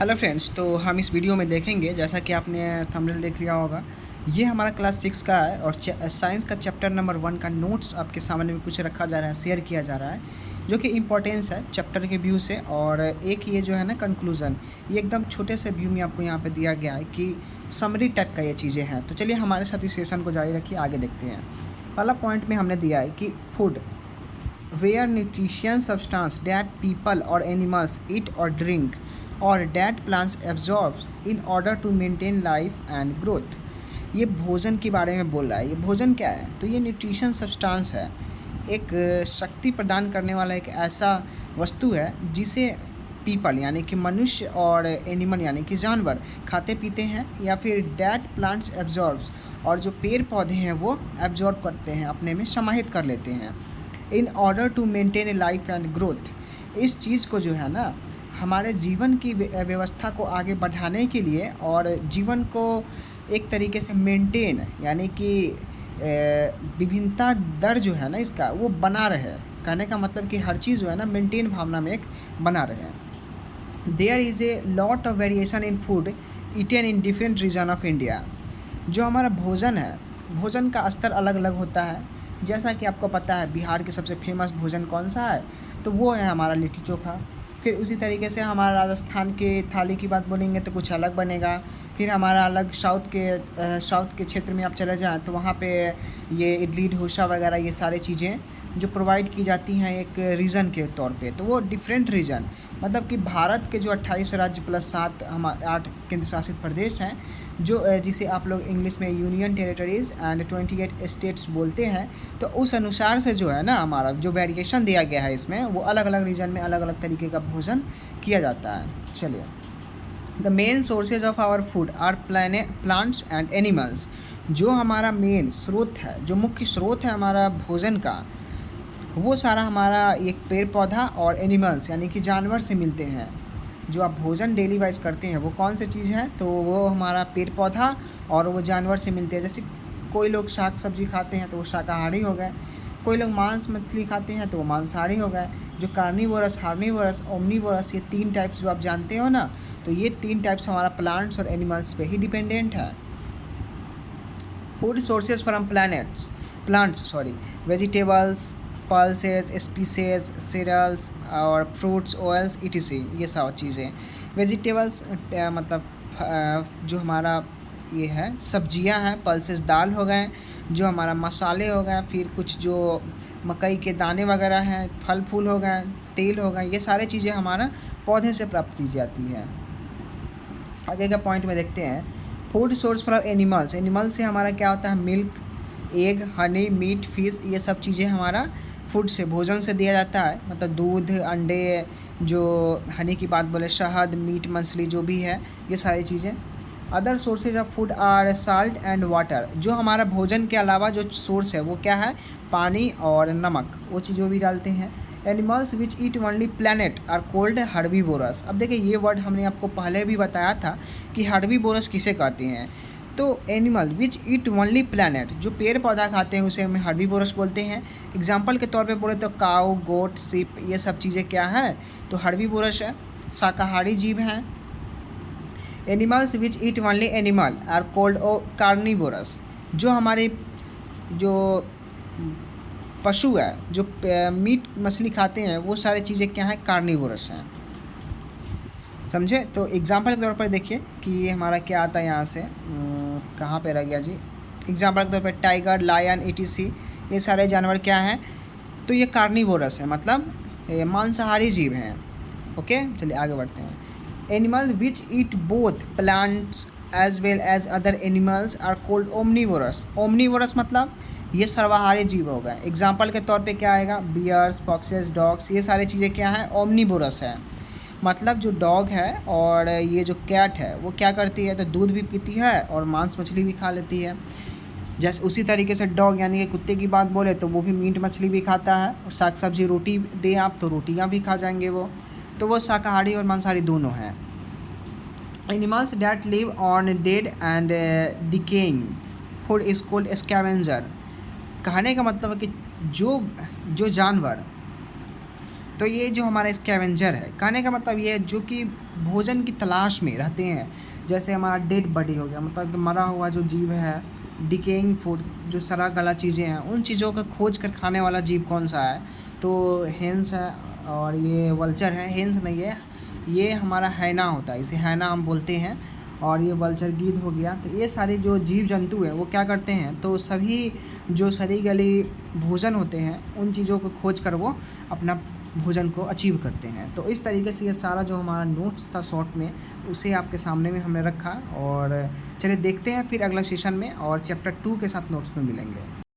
Hello friends, तो हम इस वीडियो में देखेंगे, जैसा कि आपने थंबनेल देख लिया होगा, ये हमारा क्लास 6 का है और साइंस का चैप्टर नंबर 1 का नोट्स आपके सामने में कुछ रखा जा रहा है, शेयर किया जा रहा है, जो कि इम्पोर्टेंस है चैप्टर के व्यू से। और एक ये जो है ना कंक्लूज़न, ये एकदम छोटे से व्यू में आपको यहाँ पे दिया गया है कि समरी टाइप का ये चीज़ें हैं। तो चलिए हमारे साथ इस सेशन को जारी रखिए, आगे देखते हैं। पहला पॉइंट में हमने दिया है कि food where nutritious substance that people or animals eat or drink or that plants absorb in order to maintain life and growth। ये भोजन के बारे में बोल रहा है। ये भोजन क्या है? तो ये न्यूट्रिशन सब्सटेंस है, एक शक्ति प्रदान करने वाला एक ऐसा वस्तु है जिसे पीपल यानी कि मनुष्य और एनिमल यानी कि जानवर खाते पीते हैं, या फिर डैट प्लांट्स एब्जॉर्ब्स, और जो पेड़ पौधे हैं वो एब्जॉर्ब करते हैं, अपने में समाहित कर लेते हैं, in order to maintain a life and growth. इस चीज़ को जो है ना हमारे जीवन की व्यवस्था को आगे बढ़ाने के लिए और जीवन को एक तरीके से मेंटेन यानी कि विभिन्नता दर जो है ना इसका वो बना रहे। कहने का मतलब कि हर चीज़ जो है ना मेंटेन भावना में एक बना रहे। There is a lot of variation in food eaten in different region of India. जो हमारा भोजन है, भोजन का स्तर अलग अलग होता है। जैसा कि आपको पता है बिहार के सबसे फेमस भोजन कौन सा है, तो वो है हमारा लिट्टी चोखा। फिर उसी तरीके से हमारा राजस्थान के थाली की बात बोलेंगे तो कुछ अलग बनेगा। फिर हमारा अलग साउथ के क्षेत्र में आप चले जाएँ तो वहाँ पे ये इडली डोसा वगैरह ये सारी चीज़ें जो प्रोवाइड की जाती हैं एक रीजन के तौर पे, तो वो डिफरेंट रीजन मतलब कि भारत के जो 28 राज्य प्लस 8 केंद्र शासित प्रदेश हैं, जो जिसे आप लोग इंग्लिश में यूनियन टेरिटरीज़ एंड 28 स्टेट्स बोलते हैं, तो उस अनुसार से जो है ना हमारा जो वेरिएशन दिया गया है इसमें, वो अलग अलग रीजन में अलग अलग तरीके का भोजन किया जाता है। चलिए, the main sources of our food are plants and animals. जो हमारा मेन स्रोत है, जो मुख्य स्रोत है हमारा भोजन का, वो सारा हमारा एक पेड़ पौधा और एनिमल्स यानी कि जानवर से मिलते हैं। जो आप भोजन डेली वाइज करते हैं वो कौन सी चीज़ है, तो वो हमारा पेड़ पौधा और वो जानवर से मिलते हैं। जैसे कोई लोग शाक सब्जी खाते हैं तो वो शाकाहारी हो गए, कोई लोग मांस मछली खाते हैं तो वो मांसाहारी हो गए। जो कार्निवोरस, हार्निवोरस, ओमनिवोरस, ये 3 टाइप्स जो आप जानते हो ना, तो ये 3 टाइप्स हमारा प्लांट्स और एनिमल्स पे ही डिपेंडेंट है। Food sources from plants vegetables, pulses, spices, cereals और फ्रूट्स, ऑयल्स, etc। ये सब चीज़ें वेजिटेबल्स मतलब जो हमारा ये है सब्जियां हैं, पल्सेस दाल हो गए, जो हमारा मसाले हो गए, फिर कुछ जो मकई के दाने वगैरह हैं, फल फूल हो गए, तेल हो गए, ये सारी चीज़ें हमारा पौधे से प्राप्त की जाती है। आगे का पॉइंट में देखते हैं, food source from animals. Animal से हमारा क्या होता है, milk, egg, honey, meat, fish, ये सब चीज़ें हमारा फूड से भोजन से दिया जाता है। मतलब दूध, अंडे, जो हनी की बात बोले, शहद, मीट, मछली जो भी है, ये सारी चीज़ें। Other sources of food are salt and water. जो हमारा भोजन के अलावा जो सोर्स है वो क्या है, पानी और नमक, वो चीज़ भी डालते हैं। Animals which eat only plant are called herbivorous. अब देखिए ये वर्ड हमने आपको पहले भी बताया था कि हर्बीवोरस किसे कहते हैं। तो animal which eat only planet, जो पेड़ पौधा खाते हैं उसे हम हर्बीवोरस बोलते हैं। एग्जाम्पल के तौर पे बोले तो काऊ, गोट, सिप, ये सब चीज़ें क्या है, तो हर्बीवोरस है, शाकाहारी जीव हैं। Animals which eat only animal are called carnivorous. जो हमारे जो पशु है, जो मीट मछली खाते हैं, वो सारी चीज़ें क्या हैं, कार्निवोरस हैं। समझे? तो एग्जाम्पल के तौर पर देखिए कि ये हमारा क्या आता है यहाँ से, कहाँ पे रह गया जी। एग्जाम्पल के तौर पर टाइगर, लायन, etc, ये सारे जानवर क्या हैं, तो ये कार्निवोरस है, मतलब ये मांसाहारी जीव हैं। ओके, चलिए आगे बढ़ते हैं। Animal which eat both plants as well as other animals are called omnivorous. Omnivorous मतलब ये सर्वाहारी जीव हो गए। एग्जाम्पल के तौर पे क्या आएगा, बियर्स, फॉक्सेस, डॉग्स, ये सारी चीज़ें क्या हैं, ओमनीवोरस है। मतलब जो डॉग है और ये जो कैट है वो क्या करती है, तो दूध भी पीती है और मांस मछली भी खा लेती है। जैसे उसी तरीके से डॉग यानी कि कुत्ते की बात बोले तो वो भी मीट मछली भी खाता है, और साग सब्जी रोटी दें आप तो रोटियां भी खा जाएंगे वो। तो वो शाकाहारी और मांसाहारी दोनों हैं। Animals that live on dead and decaying food is called scavenger. कहने का मतलब है कि जो जानवर तो ये जो हमारा स्कैवेंजर है, कहने का मतलब ये है जो कि भोजन की तलाश में रहते हैं। जैसे हमारा डेड बॉडी हो गया, मतलब कि मरा हुआ जो जीव है, डिकेइंग फूड, जो सड़ा गला चीज़ें हैं, उन चीज़ों का खोज कर खाने वाला जीव कौन सा है? तो हेंस है और ये वल्चर है। हेंस नहीं है, ये हमारा हैना होता है, इसे हैना हम बोलते हैं। और ये वल्चर गिद्ध हो गया। तो ये सारे जो जीव जंतु हैं वो क्या करते हैं, तो सभी जो सड़ी गली भोजन होते हैं उन चीज़ों को खोज कर वो अपना भोजन को अचीव करते हैं। तो इस तरीके से ये सारा जो हमारा नोट्स था शॉर्ट में, उसे आपके सामने में हमने रखा। और चलिए देखते हैं फिर अगला सेशन में, और चैप्टर 2 के साथ नोट्स में मिलेंगे।